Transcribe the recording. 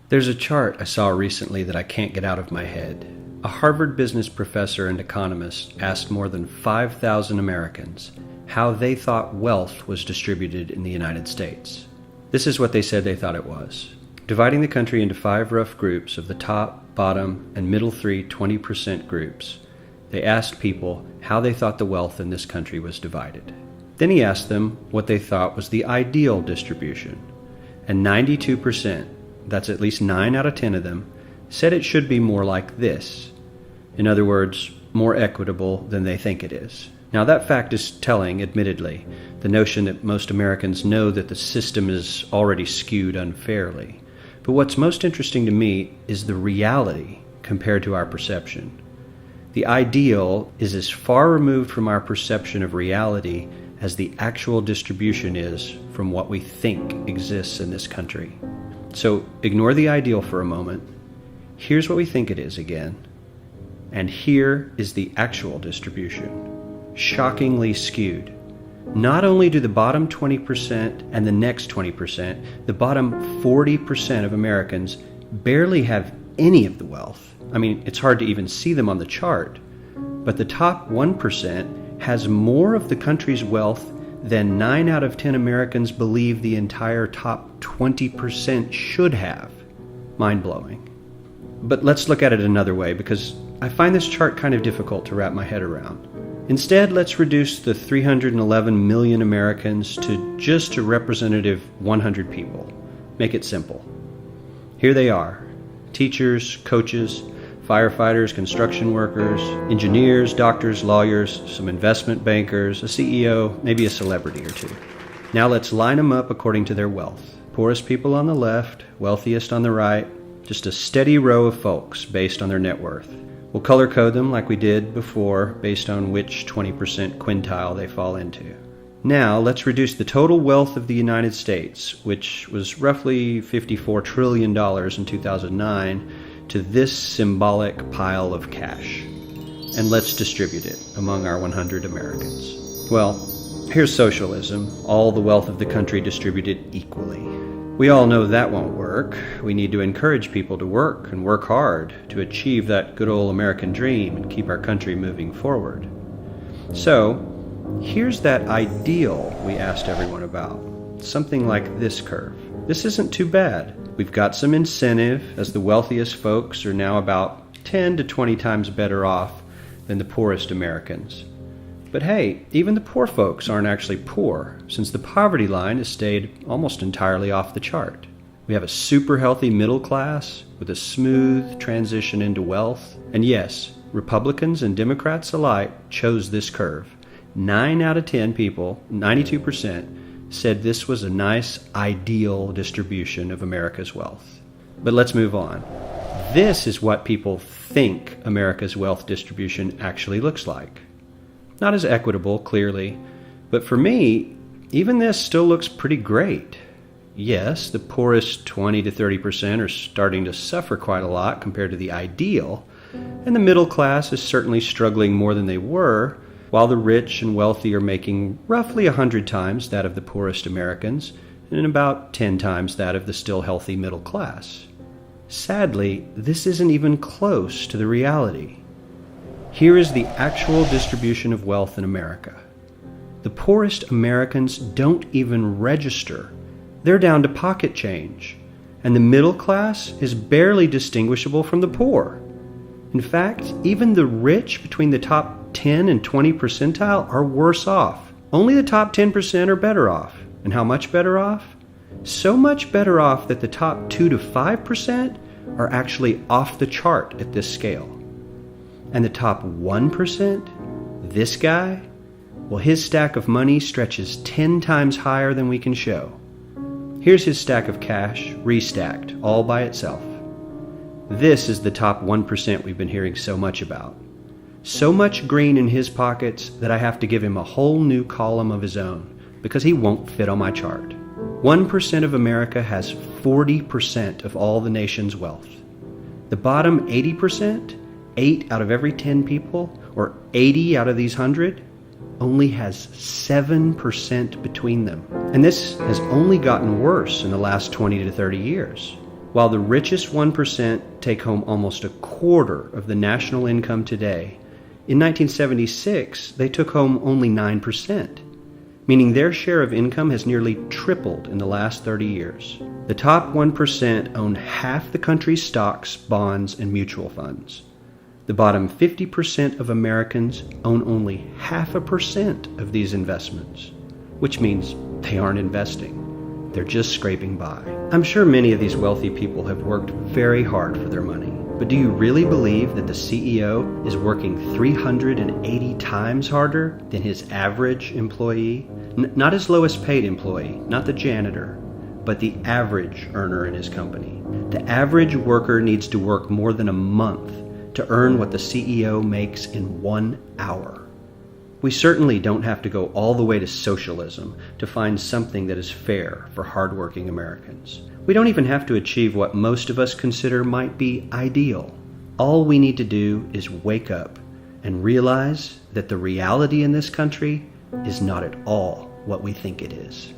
There's a chart I saw recently that I can't get out of my head. A Harvard business professor and economist asked more than 5,000 Americans how they thought wealth was distributed in the United States. This is what they said they thought it was. Dividing the country into 5 rough groups of the top, bottom, and middle 3 20% groups, they asked people how they thought the wealth in this country was divided. Then he asked them what they thought was the ideal distribution. And 92%, that's at least 9 out of 10 of them, said it should be more like this. In other words, more equitable than they think it is. Now that fact is telling, admittedly, the notion that most Americans know that the system is already skewed unfairly. But what's most interesting to me is the reality compared to our perception. The ideal is as far removed from our perception of reality as the actual distribution is from what we think exists in this country. So ignore the ideal for a moment. Here's what we think it is again. And here is the actual distribution. Shockingly skewed. Not only do the bottom 20% and the next 20%, the bottom 40% of Americans barely have any of the wealth. I mean, it's hard to even see them on the chart. But the top 1% has more of the country's wealth than 9 out of 10 Americans believe the entire top 20% should have. Mind-blowing. But let's look at it another way, because I find this chart kind of difficult to wrap my head around. Instead, let's reduce the 311 million Americans to just a representative 100 people. Make it simple. Here they are: teachers, coaches, firefighters, construction workers, engineers, doctors, lawyers, some investment bankers, a CEO, maybe a celebrity or two. Now let's line them up according to their wealth. Poorest people on the left, wealthiest on the right, just a steady row of folks based on their net worth. We'll color code them like we did before based on which 20% quintile they fall into. Now let's reduce the total wealth of the United States, which was roughly $54 trillion in 2009, to this symbolic pile of cash. And let's distribute it among our 100 Americans. Well, here's socialism, all the wealth of the country distributed equally. We all know that won't work. We need to encourage people to work and work hard to achieve that good old American dream and keep our country moving forward. So, here's that ideal we asked everyone about. Something like this curve. This isn't too bad. We've got some incentive, as the wealthiest folks are now about 10 to 20 times better off than the poorest Americans. But hey, even the poor folks aren't actually poor, since the poverty line has stayed almost entirely off the chart. We have a super healthy middle class with a smooth transition into wealth. And yes, Republicans and Democrats alike chose this curve. 9 out of 10 people, 92%, said this was a nice, ideal distribution of America's wealth. But let's move on. This is what people think America's wealth distribution actually looks like. Not as equitable, clearly, but for me, even this still looks pretty great. Yes, the poorest 20 to 30% are starting to suffer quite a lot compared to the ideal, and the middle class is certainly struggling more than they were, while the rich and wealthy are making roughly 100 times that of the poorest Americans, and about 10 times that of the still healthy middle class. Sadly, this isn't even close to the reality. Here is the actual distribution of wealth in America. The poorest Americans don't even register. They're down to pocket change, and the middle class is barely distinguishable from the poor. In fact, even the rich between the top 10 and 20 percentile are worse off. Only the top 10% are better off. And how much better off? So much better off that the top 2 to 5% are actually off the chart at this scale. And the top 1%, this guy, well, his stack of money stretches 10 times higher than we can show. Here's his stack of cash, restacked, all by itself. This is the top 1% we've been hearing so much about. So much green in his pockets that I have to give him a whole new column of his own, because he won't fit on my chart. 1% of America has 40% of all the nation's wealth. The bottom 80%, 8 out of every 10 people, or 80 out of these 100, only has 7% between them. And this has only gotten worse in the last 20 to 30 years. While the richest 1% take home almost a quarter of the national income today, in 1976 they took home only 9%, meaning their share of income has nearly tripled in the last 30 years. The top 1% own half the country's stocks, bonds, and mutual funds. The bottom 50% of Americans own only 0.5% of these investments, which means they aren't investing. They're just scraping by. I'm sure many of these wealthy people have worked very hard for their money, but do you really believe that the CEO is working 380 times harder than his average employee? Not his lowest paid employee, not the janitor, but the average earner in his company. The average worker needs to work more than a month to earn what the CEO makes in 1 hour. We certainly don't have to go all the way to socialism to find something that is fair for hardworking Americans. We don't even have to achieve what most of us consider might be ideal. All we need to do is wake up and realize that the reality in this country is not at all what we think it is.